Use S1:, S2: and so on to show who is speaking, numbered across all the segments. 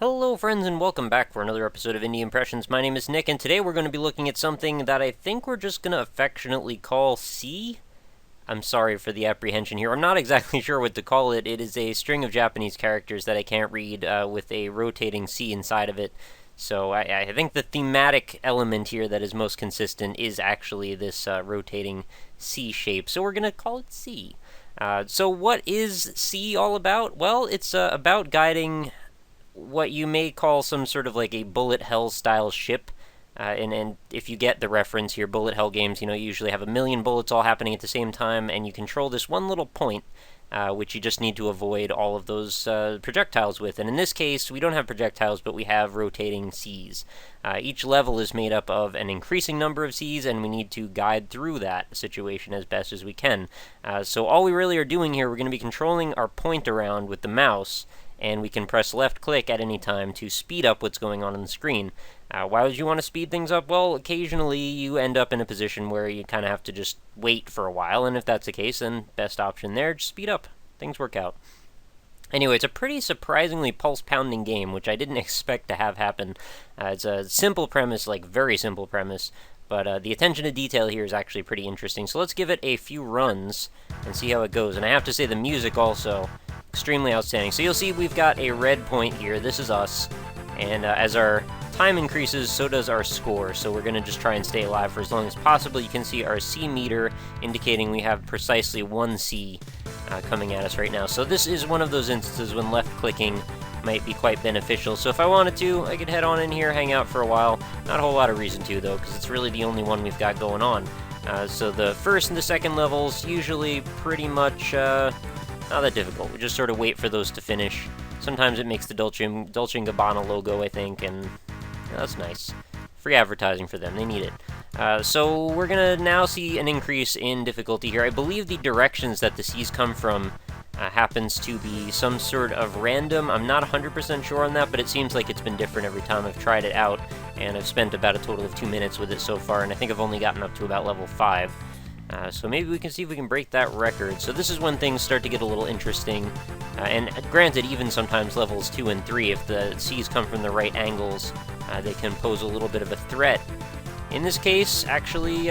S1: Hello friends and welcome back for another episode of Indie Impressions. My name is Nick and today we're going to be looking at something that I think we're just going to affectionately call C. I'm sorry for the apprehension here. I'm not exactly sure what to call it. It is a string of Japanese characters that I can't read with a rotating C inside of it. So I think the thematic element here that is most consistent is actually this rotating C shape. So we're going to call it C. So what is C all about? Well, it's about guiding what you may call some sort of like a bullet hell style ship. And if you get the reference here, bullet hell games, you usually have a million bullets all happening at the same time, and you control this one little point, which you just need to avoid all of those projectiles with. And in this case, we don't have projectiles, but we have rotating Cs. Each level is made up of an increasing number of Cs, and we need to guide through that situation as best as we can. So all we really are doing here, we're going to be controlling our point around with the mouse, and we can press left click at any time to speed up what's going on the screen. Why would you want to speed things up? Well, occasionally you end up in a position where you kind of have to just wait for a while, and if that's the case, then best option there, just speed up. Things work out. Anyway, it's a pretty surprisingly pulse-pounding game, which I didn't expect to have happen. It's a simple premise, like very simple premise, but the attention to detail here is actually pretty interesting. So let's give it a few runs and see how it goes. And I have to say the music also, extremely outstanding. So you'll see we've got a red point here. This is us. And as our time increases, so does our score. So we're going to just try and stay alive for as long as possible. You can see our C meter indicating we have precisely 1 C coming at us right now. So this is one of those instances when left clicking might be quite beneficial. So if I wanted to, I could head on in here, hang out for a while. Not a whole lot of reason to, though, because it's really the only one we've got going on. So the first and the second levels, usually pretty much not that difficult. We just sort of wait for those to finish. Sometimes it makes the Dolce & Gabbana logo, I think, and that's nice. Free advertising for them. They need it. So we're going to now see an increase in difficulty here. I believe the directions that the C's come from happens to be some sort of random. I'm not 100% sure on that, but it seems like it's been different every time I've tried it out, and I've spent about a total of 2 minutes with it so far, and I think I've only gotten up to about level 5. So maybe we can see if we can break that record. So this is when things start to get a little interesting. And granted, even sometimes levels 2 and 3, if the C's come from the right angles, they can pose a little bit of a threat. In this case, actually,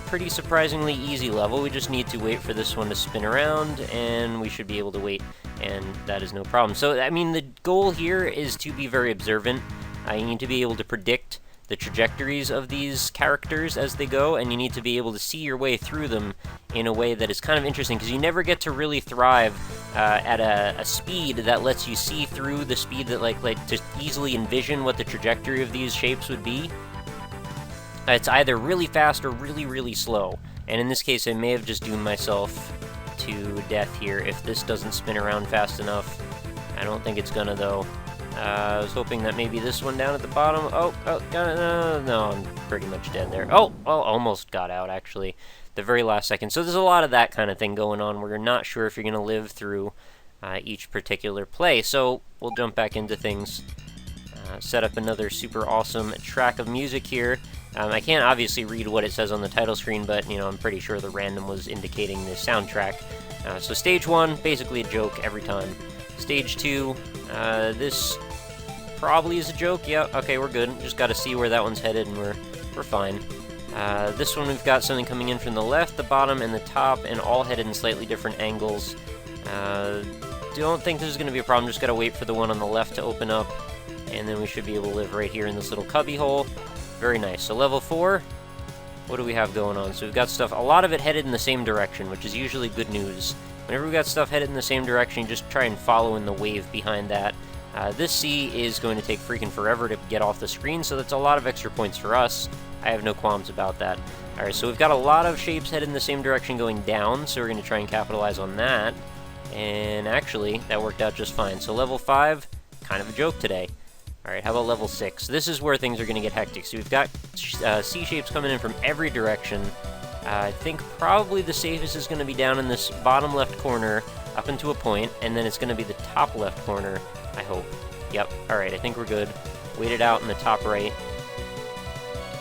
S1: pretty surprisingly easy level. We just need to wait for this one to spin around, and we should be able to wait, and that is no problem. So, I mean, the goal here is to be very observant. You need to be able to predict the trajectories of these characters as they go, and you need to be able to see your way through them in a way that is kind of interesting, because you never get to really thrive at a speed that lets you see through the speed that, like to easily envision what the trajectory of these shapes would be. It's either really fast or really, really slow, and in this case I may have just doomed myself to death here if this doesn't spin around fast enough. I don't think it's gonna, though. I was hoping that maybe this one down at the bottom. Oh, got it. No, I'm pretty much dead there. Oh, well, almost got out, actually. The very last second. So there's a lot of that kind of thing going on where you're not sure if you're going to live through each particular play. So we'll jump back into things. Set up another super awesome track of music here. I can't obviously read what it says on the title screen, but, I'm pretty sure the random was indicating the soundtrack. So stage 1, basically a joke every time. Stage 2, this probably is a joke. Yeah, okay, we're good. Just got to see where that one's headed, and we're fine. This one, we've got something coming in from the left, the bottom, and the top, and all headed in slightly different angles. Don't think this is going to be a problem. Just got to wait for the one on the left to open up, and then we should be able to live right here in this little cubby hole. Very nice. So level 4, what do we have going on? So we've got stuff, a lot of it headed in the same direction, which is usually good news. Whenever we've got stuff headed in the same direction, you just try and follow in the wave behind that. This C is going to take freaking forever to get off the screen, so that's a lot of extra points for us. I have no qualms about that. Alright, so we've got a lot of shapes headed in the same direction going down, so we're going to try and capitalize on that. And actually, that worked out just fine. So level 5, kind of a joke today. Alright, how about level 6? This is where things are going to get hectic. So we've got C shapes coming in from every direction. I think probably the safest is going to be down in this bottom left corner up into a point, and then it's going to be the top left corner, I hope. Yep, alright, I think we're good. Wait it out in the top right.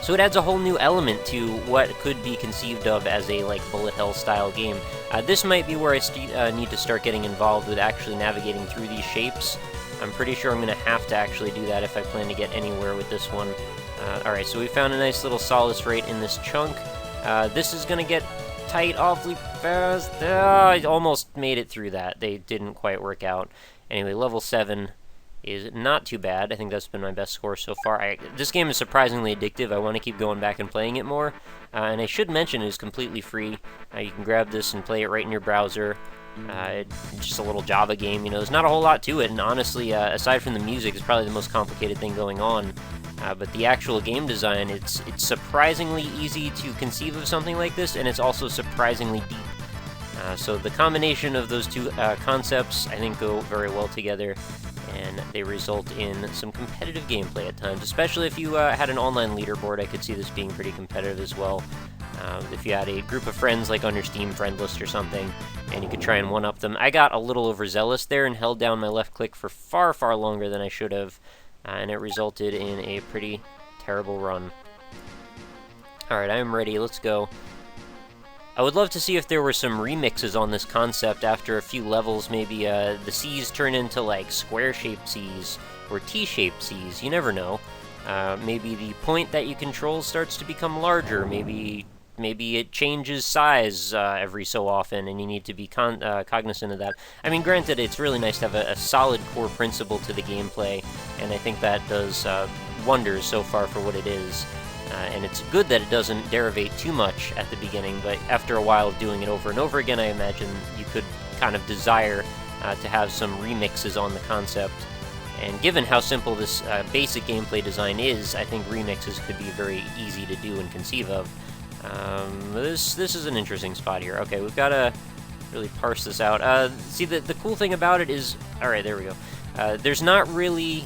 S1: So it adds a whole new element to what could be conceived of as a, like, bullet hell style game. This might be where I need to start getting involved with actually navigating through these shapes. I'm pretty sure I'm going to have to actually do that if I plan to get anywhere with this one. Alright, so we found a nice little solace rate in this chunk. This is going to get tight awfully fast. I almost made it through that. They didn't quite work out. Anyway, level 7 is not too bad. I think that's been my best score so far. This game is surprisingly addictive. I want to keep going back and playing it more. And I should mention it is completely free. You can grab this and play it right in your browser. It's just a little Java game, you know. There's not a whole lot to it, and honestly, aside from the music, it's probably the most complicated thing going on. But the actual game design, it's surprisingly easy to conceive of something like this, and it's also surprisingly deep. So the combination of those two concepts, I think, go very well together, and they result in some competitive gameplay at times. Especially if you had an online leaderboard, I could see this being pretty competitive as well. If you had a group of friends, like on your Steam friend list or something, and you could try and one-up them. I got a little overzealous there and held down my left click for far, far longer than I should have, and it resulted in a pretty terrible run. Alright, I am ready. Let's go. I would love to see if there were some remixes on this concept after a few levels. Maybe the C's turn into, like, square-shaped C's or T-shaped C's. You never know. Maybe the point that you control starts to become larger. Maybe it changes size every so often, and you need to be cognizant of that. I mean, granted, it's really nice to have a solid core principle to the gameplay, and I think that does wonders so far for what it is. And it's good that it doesn't derivate too much at the beginning, but after a while of doing it over and over again, I imagine you could kind of desire to have some remixes on the concept. And given how simple this basic gameplay design is, I think remixes could be very easy to do and conceive of. This is an interesting spot here. Okay, we've got to really parse this out. See, the cool thing about it is... Alright, there we go. There's not really,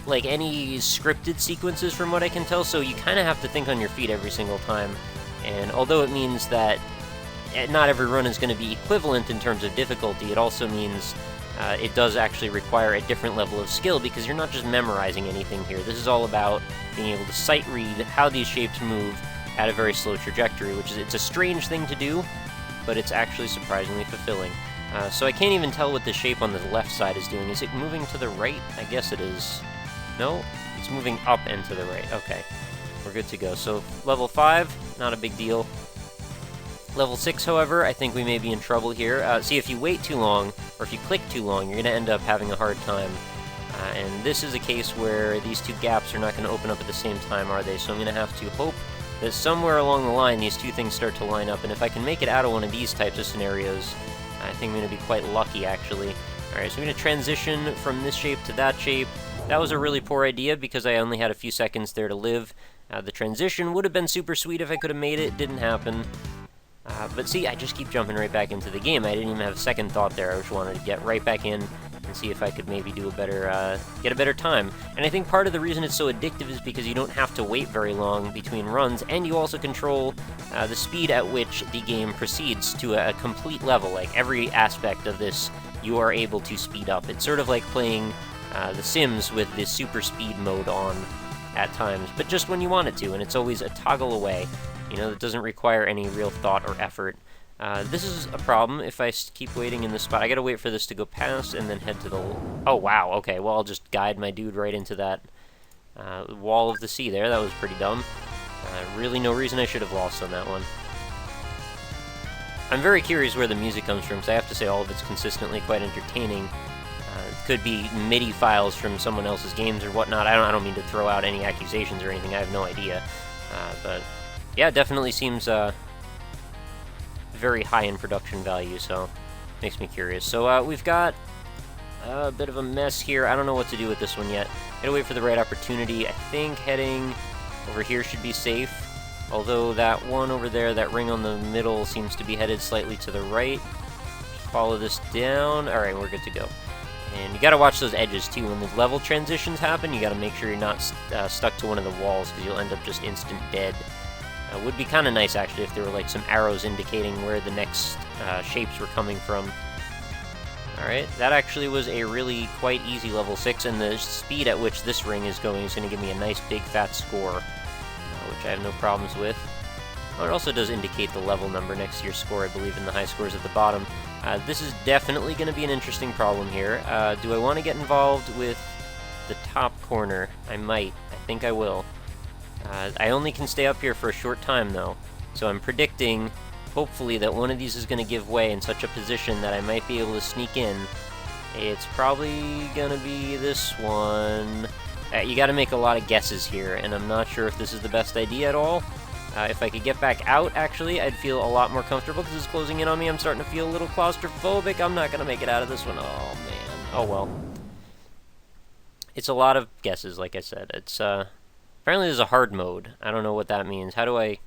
S1: like, any scripted sequences from what I can tell, so you kind of have to think on your feet every single time. And although it means that not every run is going to be equivalent in terms of difficulty, it also means it does actually require a different level of skill, because you're not just memorizing anything here. This is all about being able to sight read how these shapes move at a very slow trajectory, which is, it's a strange thing to do, but it's actually surprisingly fulfilling. So I can't even tell what the shape on the left side is doing. Is it moving to the right? I guess it is. No? It's moving up and to the right. Okay. We're good to go. So, level 5, not a big deal. Level 6, however, I think we may be in trouble here. See, if you wait too long, or if you click too long, you're going to end up having a hard time. And this is a case where these two gaps are not going to open up at the same time, are they? So I'm going to have to hope that somewhere along the line these two things start to line up, and if I can make it out of one of these types of scenarios, I think I'm going to be quite lucky, actually. Alright, so I'm going to transition from this shape to that shape. That was a really poor idea, because I only had a few seconds there to live. The transition would have been super sweet if I could have made it. Didn't happen. But see, I just keep jumping right back into the game. I didn't even have a second thought there. I just wanted to get right back in and see if I could maybe do a better, get a better time. And I think part of the reason it's so addictive is because you don't have to wait very long between runs, and you also control the speed at which the game proceeds to a complete level. Like, every aspect of this, you are able to speed up. It's sort of like playing The Sims with the super speed mode on at times, but just when you want it to, and it's always a toggle away. You know, it doesn't require any real thought or effort. This is a problem if I keep waiting in this spot. I gotta wait for this to go past and then head to the... Oh, wow, okay, well, I'll just guide my dude right into that wall of the sea there. That was pretty dumb. Really no reason I should have lost on that one. I'm very curious where the music comes from, because I have to say all of it's consistently quite entertaining. It could be MIDI files from someone else's games or whatnot. I don't mean to throw out any accusations or anything. I have no idea. But yeah, it definitely seems very high in production value, so makes me curious. So we've got a bit of a mess here. I don't know what to do with this one yet. Gotta wait for the right opportunity. I think heading over here should be safe. Although that one over there, that ring on the middle, seems to be headed slightly to the right. Follow this down. Alright, we're good to go. And you gotta watch those edges too. When the level transitions happen, you gotta make sure you're not stuck to one of the walls, because you'll end up just instant dead. Would be kind of nice, actually, if there were like some arrows indicating where the next shapes were coming from. Alright, that actually was a really quite easy level 6, and the speed at which this ring is going is going to give me a nice big fat score, which I have no problems with. Well, it also does indicate the level number next to your score, I believe, in the high scores at the bottom. This is definitely going to be an interesting problem here. Do I want to get involved with the top corner? I might. I think I will. I only can stay up here for a short time, though. So I'm predicting, hopefully, that one of these is going to give way in such a position that I might be able to sneak in. It's probably going to be this one. You got to make a lot of guesses here, and I'm not sure if this is the best idea at all. If I could get back out, actually, I'd feel a lot more comfortable because it's closing in on me. I'm starting to feel a little claustrophobic. I'm not going to make it out of this one. Oh, man. Oh, well. It's a lot of guesses, like I said. It's, apparently there's a hard mode. I don't know what that means. How do I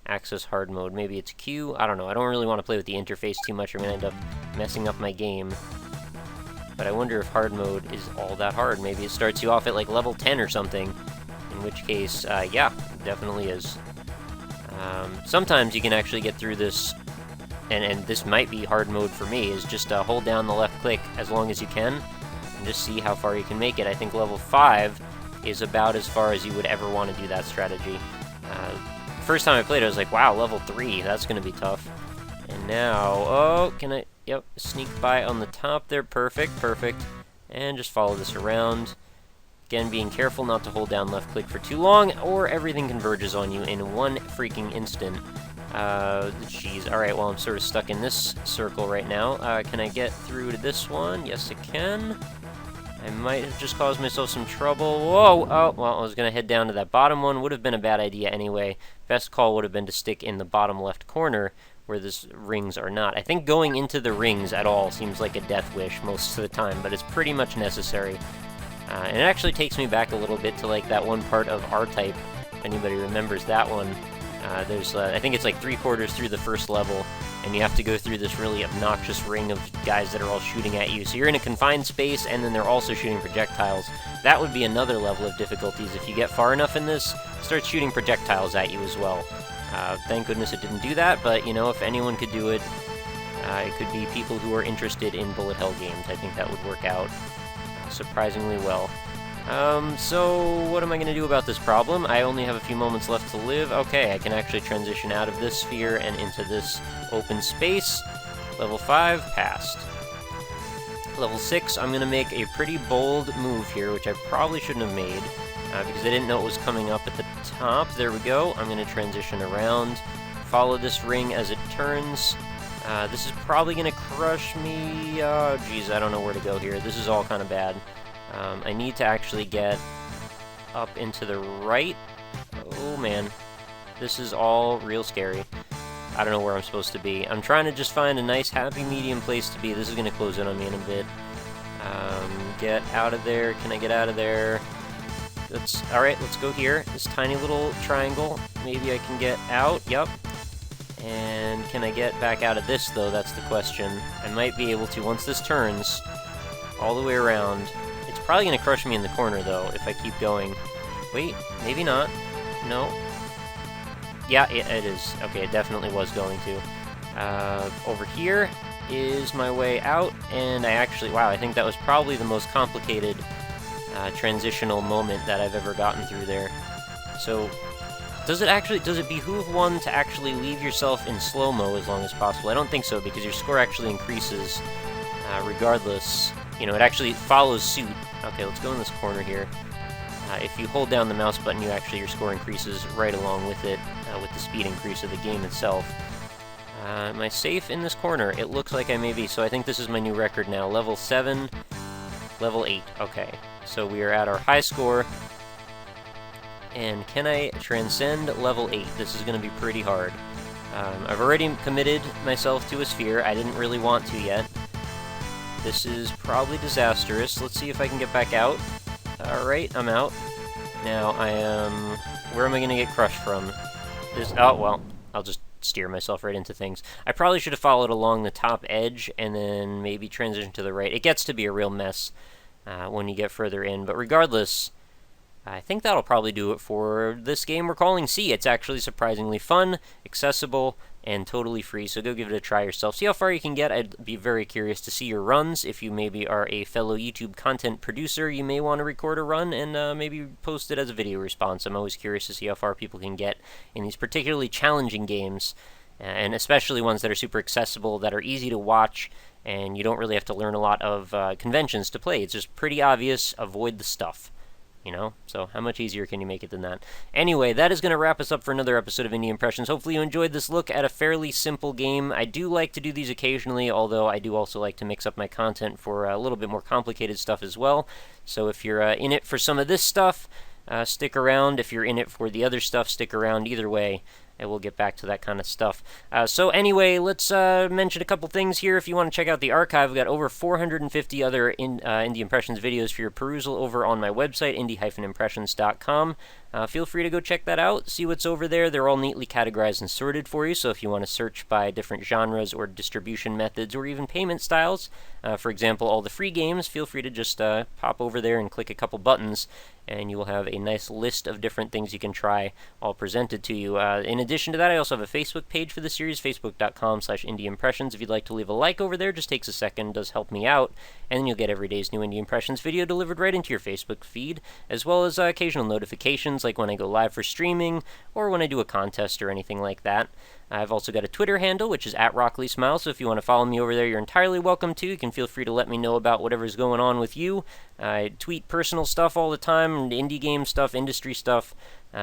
S1: access hard mode? Maybe it's Q? I don't know. I don't really want to play with the interface too much. I'm going to end up messing up my game. But I wonder if hard mode is all that hard. Maybe it starts you off at, like, level 10 or something. In which case, yeah, it definitely is. Sometimes you can actually get through this, and this might be hard mode for me, is just hold down the left click as long as you can, and just see how far you can make it. I think level 5 is about as far as you would ever want to do that strategy. First time I played it, I was like, wow, level 3, that's going to be tough. And now, oh, can I, yep, sneak by on the top there, perfect, perfect, and just follow this around. Again, being careful not to hold down left click for too long, or everything converges on you in one freaking instant. Jeez. Alright, well, I'm sort of stuck in this circle right now. Can I get through to this one? Yes, I can. I might have just caused myself some trouble. Whoa! Oh, well, I was going to head down to that bottom one. Would have been a bad idea anyway. Best call would have been to stick in the bottom left corner, where the rings are not. I think going into the rings at all seems like a death wish most of the time, but it's pretty much necessary. And it actually takes me back a little bit to like that one part of R-Type, if anybody remembers that one. There's, I think it's like 3/4 through the first level, and you have to go through this really obnoxious ring of guys that are all shooting at you. So you're in a confined space, and then they're also shooting projectiles. That would be another level of difficulties. If you get far enough in this, it starts shooting projectiles at you as well. Thank goodness it didn't do that, but, you know, if anyone could do it, it could be people who are interested in bullet hell games. I think that would work out surprisingly well. So what am I going to do about this problem? I only have a few moments left to live. Okay, I can actually transition out of this sphere and into this open space. Level 5, passed. Level 6, I'm going to make a pretty bold move here, which I probably shouldn't have made, because I didn't know it was coming up at the top. There we go. I'm going to transition around, follow this ring as it turns. This is probably going to crush me. Oh, geez, I don't know where to go here. This is all kind of bad. I need to actually get up into the right. Oh, man. This is all real scary. I don't know where I'm supposed to be. I'm trying to just find a nice, happy medium place to be. This is going to close in on me in a bit. Get out of there. Can I get out of there? Alright, let's go here. This tiny little triangle. Maybe I can get out. Yup. And can I get back out of this, though? That's the question. I might be able to once this turns all the way around. It's probably going to crush me in the corner, though, if I keep going. Wait, maybe not. No. Yeah, it is. Okay, it definitely was going to. Over here is my way out, and I actually... Wow, I think that was probably the most complicated transitional moment that I've ever gotten through there. So... Does it behoove one to actually leave yourself in slow-mo as long as possible? I don't think so, because your score actually increases regardless. You know, it actually follows suit. Okay, let's go in this corner here. If you hold down the mouse button, your score increases right along with it, with the speed increase of the game itself. Am I safe in this corner? It looks like I may be, so I think this is my new record now. Level 7, level 8. Okay, so we are at our high score. And can I transcend level 8? This is going to be pretty hard. I've already committed myself to a sphere. I didn't really want to yet. This is probably disastrous. Let's see if I can get back out. Alright, I'm out. Now I am... Where am I going to get crushed from? Oh, well, I'll just steer myself right into things. I probably should have followed along the top edge and then maybe transition to the right. It gets to be a real mess when you get further in, but regardless... I think that'll probably do it for this game we're calling C. It's actually surprisingly fun, accessible, and totally free, so go give it a try yourself. See how far you can get. I'd be very curious to see your runs. If you maybe are a fellow YouTube content producer, you may want to record a run and maybe post it as a video response. I'm always curious to see how far people can get in these particularly challenging games. and especially ones that are super accessible, that are easy to watch, and you don't really have to learn a lot of conventions to play. It's just pretty obvious. Avoid the stuff. So how much easier can you make it than that? Anyway, that is going to wrap us up for another episode of Indie Impressions. Hopefully you enjoyed this look at a fairly simple game. I do like to do these occasionally, although I do also like to mix up my content for a little bit more complicated stuff as well. So if you're in it for some of this stuff, stick around. If you're in it for the other stuff, stick around. Either way, and we'll get back to that kind of stuff. So anyway, let's mention a couple things here. If you want to check out the archive, we've got over 450 other Indie Impressions videos for your perusal over on my website, indie-impressions.com. Feel free to go check that out, see what's over there. They're all neatly categorized and sorted for you, so if you want to search by different genres or distribution methods or even payment styles, for example, all the free games, feel free to just pop over there and click a couple buttons, and you will have a nice list of different things you can try all presented to you. In addition to that, I also have a Facebook page for the series, facebook.com/indieimpressions. If you'd like to leave a like over there, just takes a second, does help me out, and then you'll get every day's new Indie Impressions video delivered right into your Facebook feed, as well as occasional notifications, like when I go live for streaming, or when I do a contest or anything like that. I've also got a Twitter handle, which is @RockLeeSmile, so if you want to follow me over there, you're entirely welcome to. You can feel free to let me know about whatever's going on with you. I tweet personal stuff all the time, indie game stuff, industry stuff,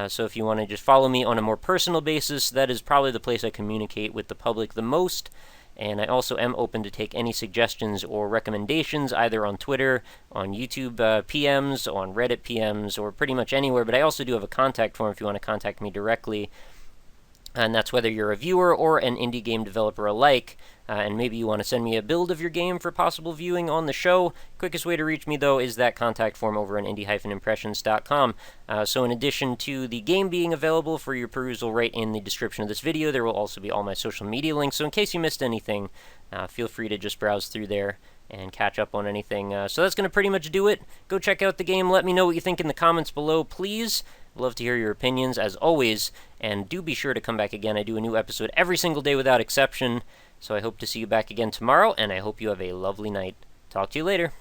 S1: so if you want to just follow me on a more personal basis, that is probably the place I communicate with the public the most. And I also am open to take any suggestions or recommendations, either on Twitter, on YouTube PMs, on Reddit PMs, or pretty much anywhere. But I also do have a contact form if you want to contact me directly. And that's whether you're a viewer or an indie game developer alike, and maybe you want to send me a build of your game for possible viewing on the show. Quickest way to reach me, though, is that contact form over on indie-impressions.com. So in addition to the game being available for your perusal right in the description of this video, there will also be all my social media links, so in case you missed anything, feel free to just browse through there and catch up on anything. So that's going to pretty much do it. Go check out the game. Let me know what you think in the comments below, please. I'd love to hear your opinions, as always, and do be sure to come back again. I do a new episode every single day without exception, so I hope to see you back again tomorrow, and I hope you have a lovely night. Talk to you later.